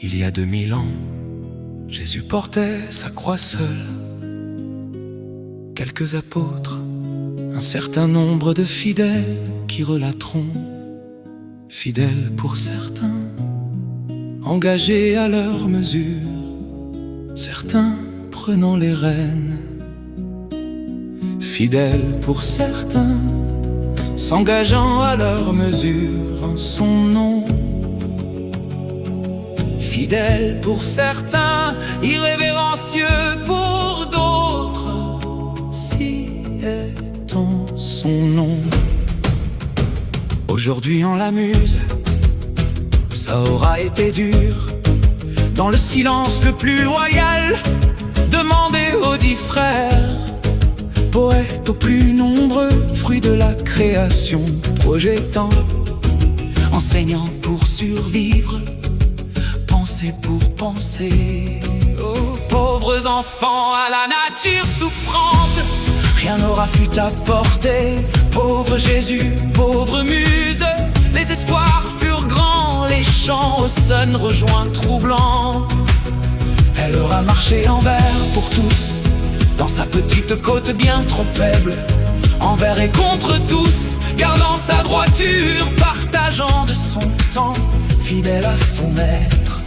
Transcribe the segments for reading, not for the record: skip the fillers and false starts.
Il y a 2000 ans, Jésus portait sa croix seul. Quelques apôtres, un certain nombre de fidèles qui relateront, fidèles pour certains, engagés à leur mesure, certains prenant les rênes. Fidèles pour certains, s'engageant à leur mesure en son nom. Fidèles pour certains, irrévérencieux pour d'autres, si est en son nom. Aujourd'hui on l'amuse, ça aura été dur, dans le silence le plus loyal, demander aux 10 frères, poètes aux plus nombreux, fruits de la création, projetant, enseignant pour survivre, penser pour penser. Aux pauvres enfants à la nature souffrante, rien n'aura fut apporté. Pauvre Jésus, pauvre muse, les espoirs furent grands, les chants au sun rejoints troublants. Elle aura marché envers pour tous, dans sa petite côte bien trop faible, envers et contre tous, gardant sa droiture, partageant de son temps, fidèle à son maître.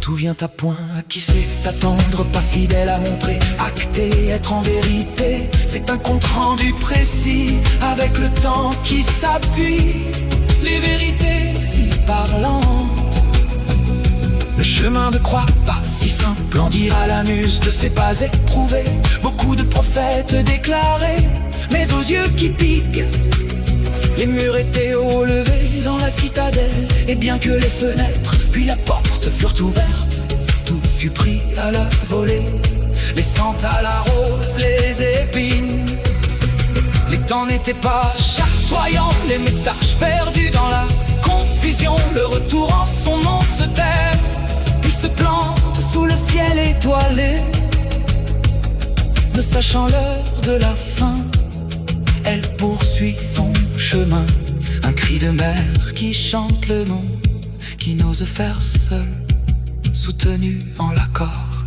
Tout vient à point, à qui sait attendre, pas fidèle à montrer, acter, être en vérité. C'est un compte rendu précis, avec le temps qui s'appuie, les vérités si parlantes. Le chemin de croix, pas si simple, en dira la muse de ses pas éprouvés. Beaucoup de prophètes déclarés, mais aux yeux qui piquent. Les murs étaient haut levés dans la citadelle, et bien que les fenêtres puis la porte furent ouvertes, tout fut pris à la volée, laissant à la rose les épines. Les temps n'étaient pas chatoyants, les messages perdus dans la confusion. Le retour en son nom se terre, puis se plante sous le ciel étoilé. Ne sachant l'heure de la fin, elle poursuit son chemin. Un cri de mère qui chante le nom, qui n'ose faire seul, soutenu en l'accord.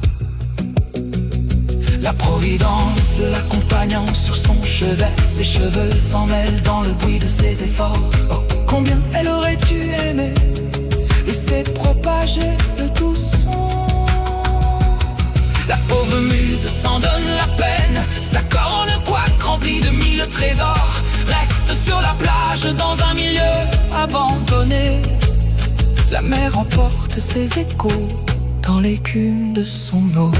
La providence l'accompagnant sur son chevet, ses cheveux s'en mêlent dans le bruit de ses efforts. Oh, combien elle aurait dû aimer, laisser propager le doux son. La pauvre muse s'en donne la peine, sa corne quoique remplie de 1000 trésors, reste sur la plage dans un milieu abandonné. La mer emporte ses échos dans l'écume de son eau.